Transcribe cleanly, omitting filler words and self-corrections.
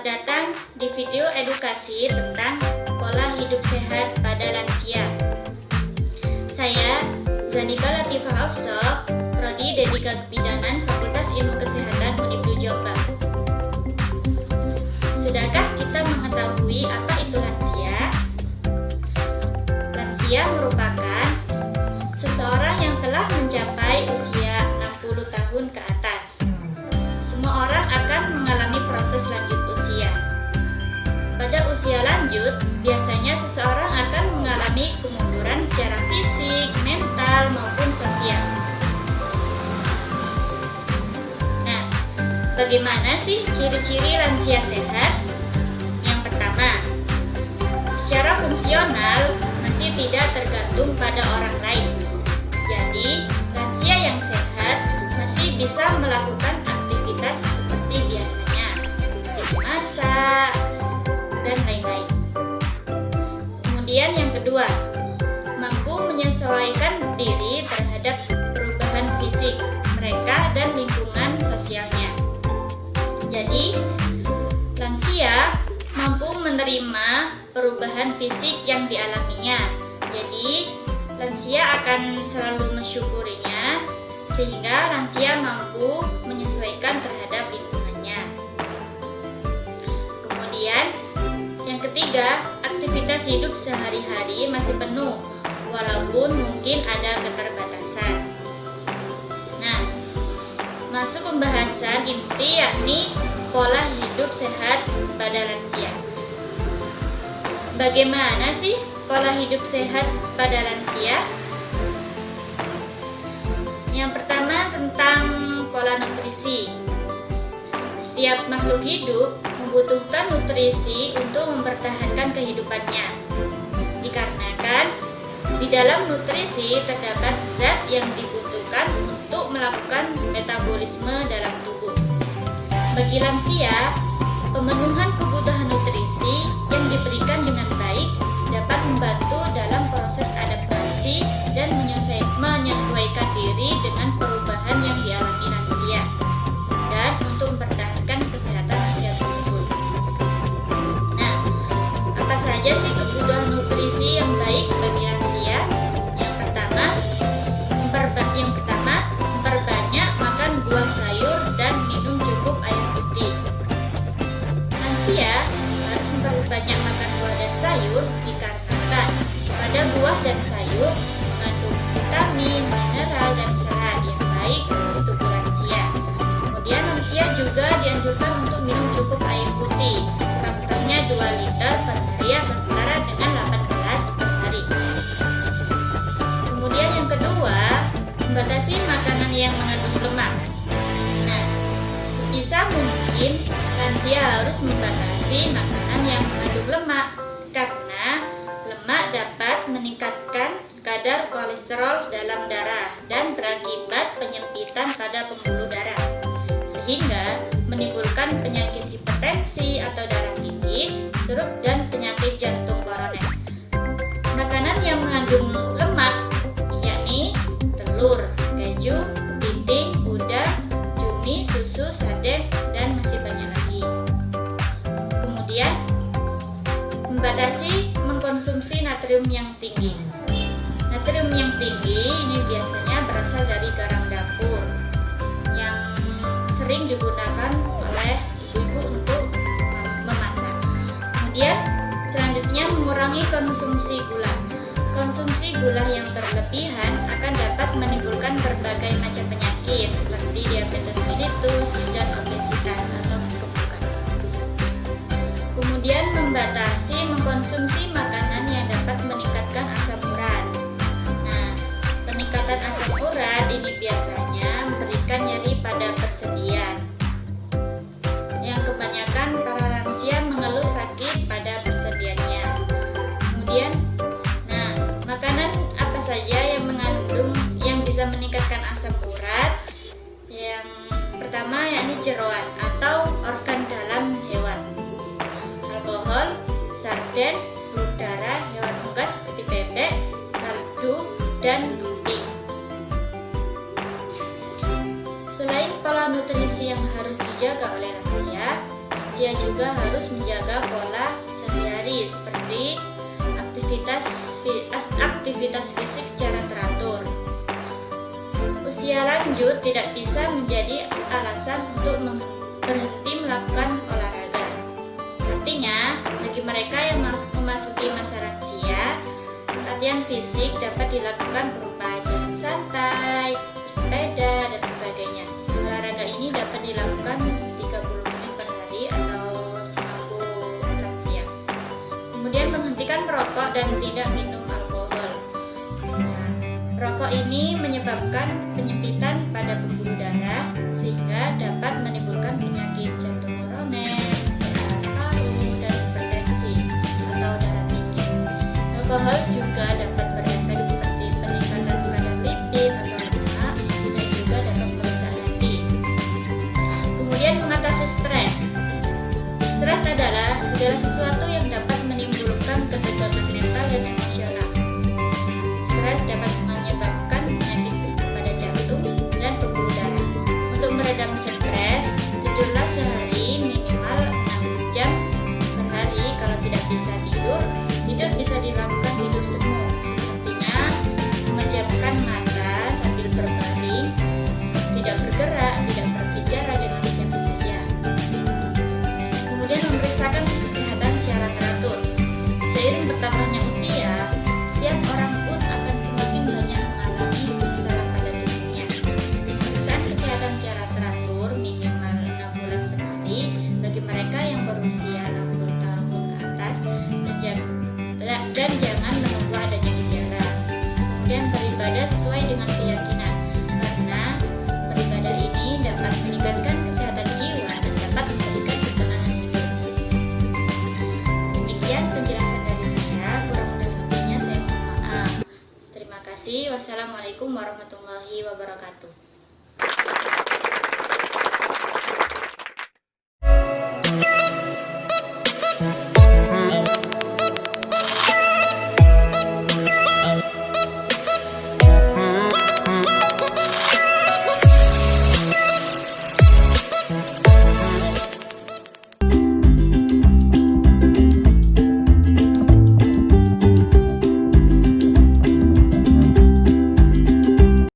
Selamat datang di video edukasi tentang pola hidup sehat pada lansia. Saya Zanika Latifah Afsah, Prodi Dedika Kebidanan Fakultas Ilmu Kesehatan Unib Jombang. Sudahkah kita mengetahui apa itu lansia? Lansia merupakan seseorang yang telah mencapai usia 60 tahun ke atas. Semua orang akan mengalami proses lanjut usia. Pada usia lanjut, biasanya seseorang akan mengalami kemunduran secara fisik, mental, maupun sosial. Nah, bagaimana sih ciri-ciri lansia sehat? Yang pertama, secara fungsional masih tidak tergantung pada orang lain. Jadi, lansia yang sehat masih bisa melakukan aktivitas seperti biasanya, seperti masak, dan lain-lain. Kemudian yang kedua, mampu menyesuaikan diri terhadap perubahan fisik mereka dan lingkungan sosialnya. Jadi, lansia mampu menerima perubahan fisik yang dialaminya. Jadi, lansia akan selalu mensyukurinya, sehingga lansia mampu menyesuaikan terhadap lingkungannya. Kemudian, yang ketiga, aktivitas hidup sehari-hari masih penuh, walaupun mungkin ada keterbatasan. Nah, masuk pembahasan inti yakni pola hidup sehat pada lansia. Bagaimana sih pola hidup sehat pada lansia? Yang pertama tentang pola nutrisi. Setiap makhluk hidup membutuhkan nutrisi untuk mempertahankan kehidupannya. Dikarenakan di dalam nutrisi terdapat zat yang dibutuhkan untuk melakukan metabolisme dalam tubuh. Bagi lansia, pemenuhan kebutuhan nutrisi yang diberikan dengan baik dapat membantu dalam proses adaptasi dan menyesuaikan diri dengan perubahan yang dialami lansia dan untuk mempertahankan kesehatan lansia tersebut. Nah, apa saja sih kebutuhan nutrisi yang baik bagi lansia? Yang pertama, memperbanyak makan buah sayur dan minum cukup air putih. Lansia harus memperbanyak makan buah dan sayur dikarenakan pada buah dan sayur mengandung vitamin, mineral, dan serat yang baik untuk tubuh lansia. Kemudian lansia juga dianjurkan untuk minum cukup air putih, contohnya 2 liter per hari atau setara dengan 8 gelas per hari. Kemudian yang kedua, membatasi makanan yang mengandung lemak. Nah, sebisa mungkin lansia harus membatasi makanan yang mengandung lemak karena lemak dapat meningkatkan kadar kolesterol dalam darah dan berakibat penyempitan pada pembuluh darah, sehingga menimbulkan penyakit hipertensi atau darah tinggi, stroke, dan penyakit jantung koroner. Makanan yang mengandung lemak yakni telur, keju, kepiting, udang, cumi, susu, sarden, dan masih banyak lagi. Kemudian, membatasi mengkonsumsi natrium yang tinggi. Natrium yang tinggi ini biasanya berasal dari garam dapur yang sering digunakan oleh ibu-ibu untuk memasak. Kemudian, selanjutnya mengurangi konsumsi gula. Konsumsi gula yang berlebihan akan dapat menimbulkan berbagai macam penyakit seperti diabetes mellitus dan obesitas atau kebutuhan. Kemudian membatasi mengkonsumsi makanan yang dapat meningkatkan asam urat. Nah, peningkatan asam urat ini biasanya memberikan nyeri pada persendian. Yang kebanyakan para lansia mengeluh sakit pada persendiannya. Kemudian, makanan apa saja yang bisa meningkatkan asam urat? Yang pertama yakni jeroan atau organ dalam hewan. Alkohol, sarden, telur darah, hewan unggas seperti bebek, kaldu, dan emping. Selain pola nutrisi yang harus dijaga oleh lansia, lansia juga harus menjaga pola sehari-hari seperti aktivitas fisik secara teratur. Usia lanjut tidak bisa menjadi alasan untuk berhenti melakukan olahraga. Artinya, bagi mereka yang memasuki masa lansia, latihan fisik dapat dilakukan berupa jalan santai, bersepeda, dan sebagainya. Olahraga ini dapat dilakukan 30 menit per hari atau semampu lansia. Kemudian menghentikan merokok dan tidak minum alkohol. Rokok ini menyebabkan penyempitan pada pembuluh darah sehingga dapat menimbulkan penyakit jantung koroner, paru, dan hipertensi atau darah tinggi. Alkohol juga dapat berefek seperti peningkatan kadar lipid atau lemak dan juga dapat merusak hati. Kemudian mengatasi stres. Stres adalah segala sesuatu yang dapat menimbulkan ketegangan mental dan emosional. Stres dapat menyebabkan penyakit pada jantung dan pembuluh darah. Untuk meredam stres, tidurlah sehari minimal 6 jam per hari. Kalau tidak bisa tidur bisa dilakukan tidur semu. Artinya, memejamkan mata sambil berbaring, tidak bergerak, tidak berbicara dengan siapa saja. Kemudian memeriksakan kesehatan secara teratur. Seiring bertambahnya usia, setiap orang pun akan semakin banyak mengalami masalah pada tubuhnya. Pemeriksaan kesehatan secara teratur minimal 6 bulan sekali bagi mereka yang berusia 60 tahun ke atas dan jangan menunggu adanya gejala. Kemudian beribadah sesuai dengan keyakinan, karena beribadah ini dapat meningkatkan kesehatan jiwa dan dapat memberikan ketenangan hidup. Demikian penjelasan dari saya, kurang dan lebihnya saya mohon maaf. Terima kasih. Wassalamualaikum warahmatullahi wabarakatuh.